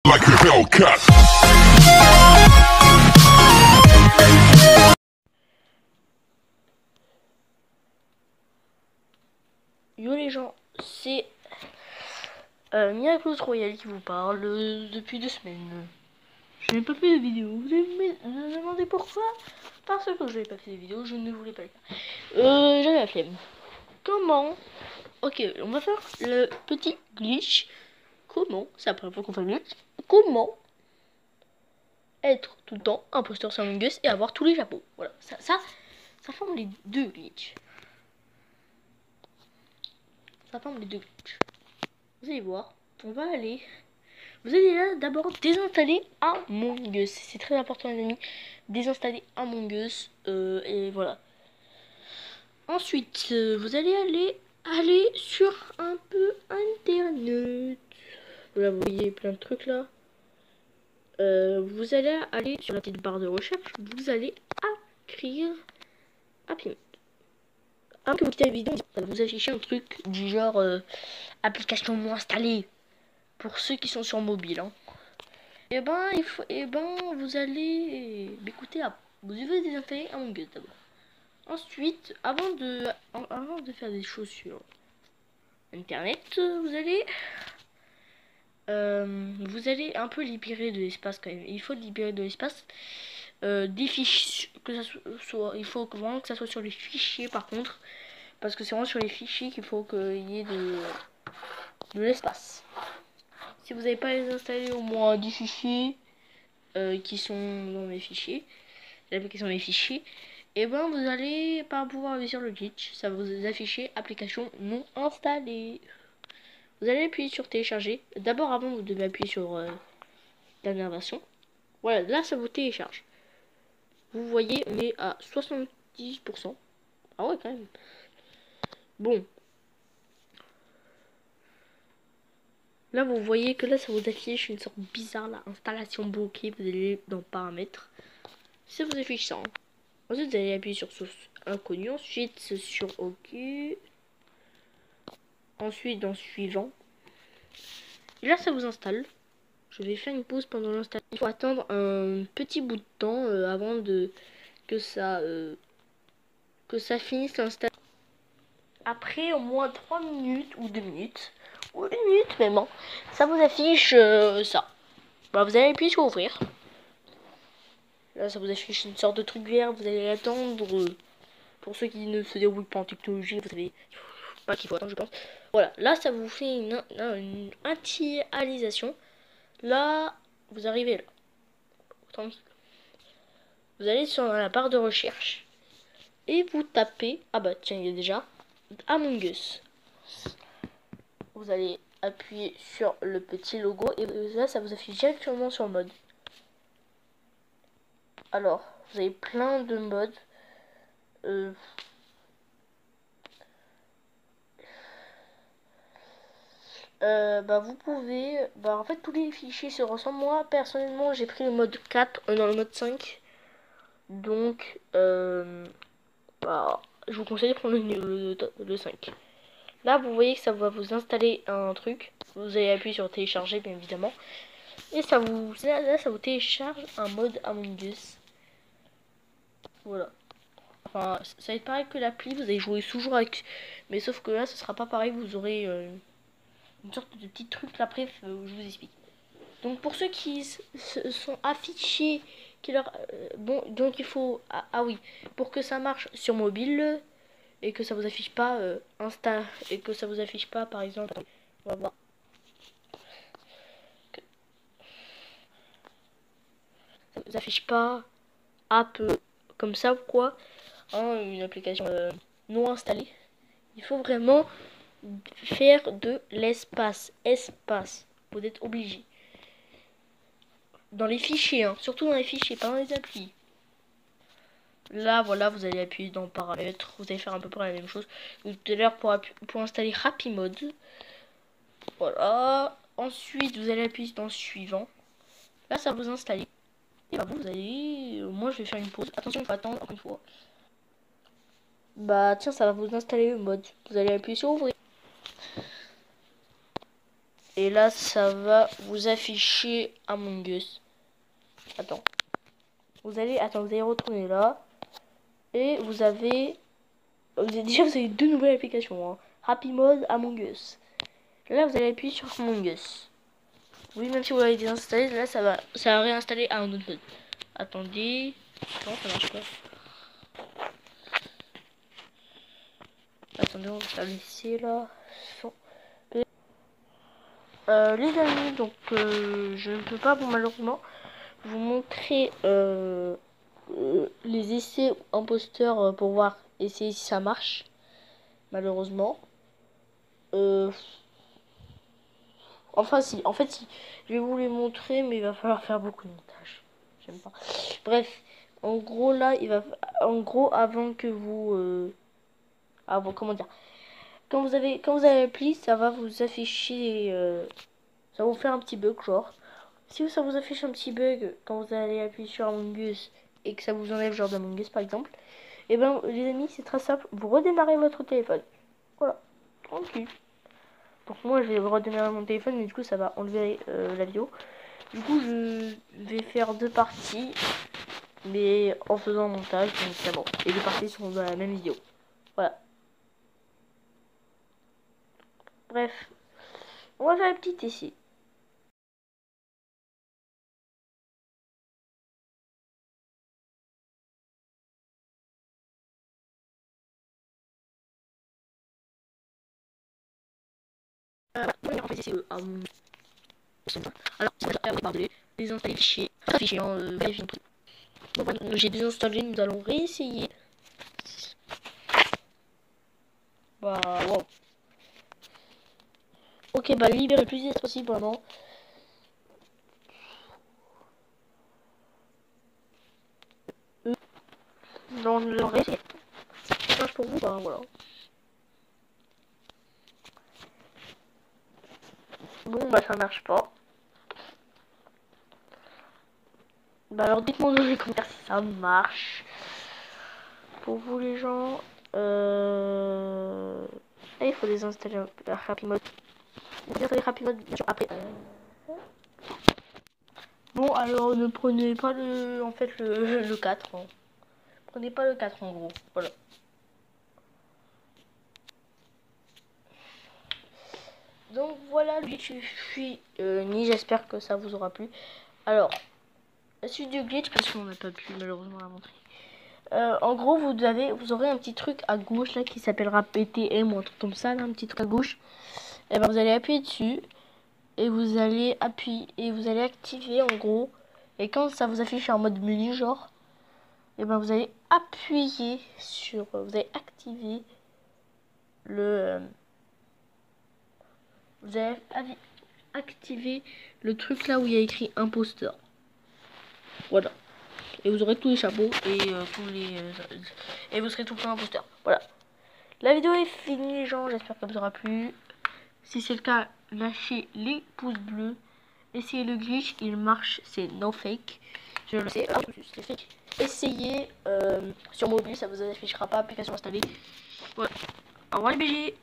like a Hellcat. Yo les gens, c'est Miraculous Royal qui vous parle depuis 2 semaines. Je n'ai pas fait de vidéo. Vous allez me demander pourquoi? Parce que je n'avais pas fait de vidéo, je ne voulais pas le faire. J'avais la flemme. Comment? Ok, on va faire le petit glitch. Comment? C'est la première fois qu'on fait le glitch. Comment être tout le temps imposteur sur Among Us et avoir tous les chapeaux? Voilà, ça forme les deux glitches. Ça forme les deux glitches. Vous allez voir, on va aller. Vous allez là d'abord désinstaller Among Us. C'est très important les amis. Désinstaller Among Us. Et voilà. Ensuite, vous allez aller sur un peu internet. Là vous voyez plein de trucs là. Vous allez aller sur la petite barre de recherche. Vous allez écrire Happy. Avant que vous quittez la vidéo, ça va vous afficher un truc du genre application non installée. Pour ceux qui sont sur mobile. Hein. Et ben, vous allez écouter. Vous devez désinstaller Among Us d'abord. Ensuite, avant de faire des choses sur internet, vous allez un peu libérer de l'espace quand même. Il faut libérer de l'espace des fichiers, que ça soit, il faut vraiment que ça soit sur les fichiers par contre, parce que c'est vraiment sur les fichiers qu'il faut qu'il y ait de l'espace. Si vous n'avez pas les installés au moins 10 fichiers qui sont dans les fichiers, l'application des fichiers, et ben vous allez pas pouvoir aller sur le glitch, ça va vous afficher application non installée. Vous allez appuyer sur télécharger. D'abord avant vous devez appuyer sur dernière version. Voilà, là ça vous télécharge. Vous voyez on est à 70%. Ah ouais quand même. Bon. Là vous voyez que là ça vous affiche une sorte bizarre là, installation bloquée, vous allez dans paramètres. Ça vous affiche ça. Hein. Ensuite vous allez appuyer sur source inconnue, ensuite sur OK. Ensuite dans suivant. Et là ça vous installe. Je vais faire une pause pendant l'installation. Il faut attendre un petit bout de temps avant que ça finisse l'installation. Après au moins 3 minutes ou 2 minutes, ou 1 minute même, hein, ça vous affiche ça. Bah, vous allez appuyer sur ouvrir. Là ça vous affiche une sorte de truc vert, vous allez attendre. Pour ceux qui ne se déroulent pas en technologie, vous savez pas qu'il faut attendre je pense. Voilà, là ça vous fait une initialisation. Là, vous arrivez là. Tranquille. Vous allez sur la barre de recherche et vous tapez. Ah bah tiens, il y a déjà Among Us. Vous allez appuyer sur le petit logo et là ça vous affiche directement sur le mode. Alors, vous avez plein de modes. Bah vous pouvez. Bah en fait tous les fichiers se ressemblent. Moi personnellement j'ai pris le mode 4 dans le mode 5. Donc bah, je vous conseille de prendre le 5. Là vous voyez que ça va vous installer un truc. Vous allez appuyer sur télécharger bien évidemment. Et ça vous télécharge un mode Among Us. Voilà. Enfin ça va être pareil que l'appli. Vous allez jouer toujours avec. Mais sauf que là ce sera pas pareil. Vous aurez une sorte de petit truc là, bref, je vous explique. Donc pour ceux qui se sont affichés, bon, donc il faut oui, pour que ça marche sur mobile et que ça vous affiche pas Insta et que ça vous affiche pas par exemple, on va voir. Ça vous affiche pas app comme ça ou quoi, hein, une application non installée. Il faut vraiment faire de l'espace, vous êtes obligé. Dans les fichiers, hein. Surtout dans les fichiers, pas dans les applis. Là, voilà, vous allez appuyer dans paramètres. Vous allez faire à peu près la même chose. Tout à l'heure pour installer Happy Mode. Voilà. Ensuite, vous allez appuyer dans suivant. Là, ça va vous installer. Et bah, vous allez. Moi, je vais faire une pause. Attention, il faut attendre encore une fois. Bah, tiens, ça va vous installer le mode. Vous allez appuyer sur ouvrir. Et là, ça va vous afficher Among Us. Attends. Vous allez retourner là. Et vous avez... Déjà, vous avez 2 nouvelles applications. Hein. Happy Mode, Among Us. Là, vous allez appuyer sur Among Us. Oui, même si vous l'avez désinstallé, là, ça va réinstaller à un autre mode. Attendez. Non, ça marche pas. Attendez, on va laisser là. Les amis, donc je ne peux pas malheureusement vous montrer les essais imposteurs pour voir essayer si ça marche. Malheureusement. Enfin si, en fait si. Je vais vous les montrer, mais il va falloir faire beaucoup de montage. J'aime pas. Bref, en gros là, en gros avant que vous, comment dire, quand vous avez l'appli, ça va vous afficher, ça va vous faire un petit bug genre. Si ça vous affiche un petit bug quand vous allez appuyer sur Among Us et que ça vous enlève genre d'Among Us par exemple, et ben les amis c'est très simple, vous redémarrez votre téléphone. Voilà, tranquille. Donc moi je vais redémarrer mon téléphone, mais du coup ça va enlever la vidéo. Du coup je vais faire 2 parties, mais en faisant un montage, donc c'est bon. Et 2 parties seront dans la même vidéo. Voilà. Bref, on va faire un petit essai. On va essayer alors, désinstaller les fichiers, bon, j'ai désinstallé, nous allons réessayer. Bah, wow. Ok, bah, libérer le plus vite possible, vraiment. Non, nous allons réessayer. Ça marche pour vous, bah, voilà. Bon, bah, ça marche pas. Bah, alors, dites-moi dans les commentaires si ça marche. Pour vous, les gens, il faut désinstaller un Happy Mode. Désinstaller Happy Mode, bien sûr, après. Bon, alors, ne prenez pas le 4. Hein. Prenez pas le 4, en gros. Voilà. Donc voilà, glitch suis ni, j'espère que ça vous aura plu. Alors, la suite du glitch, parce qu'on n'a pas pu malheureusement la montrer. En gros, vous aurez un petit truc à gauche là qui s'appellera PTM ou un truc comme ça, là, un petit truc à gauche. Et ben vous allez appuyer dessus et vous allez activer en gros. Et quand ça vous affiche en mode menu genre, et ben vous allez appuyer sur, vous allez activer le, vous allez activer le truc là où il y a écrit imposteur. Voilà. Et vous aurez tous les chapeaux et et vous serez tout le temps imposteur. Voilà. La vidéo est finie les gens, j'espère que ça vous aura plu. Si c'est le cas, lâchez les pouces bleus. Essayez le glitch, il marche, c'est no fake. Je le sais, c'est fake. Essayez sur mobile, ça vous affichera pas, application installée. Voilà. Au revoir les BG.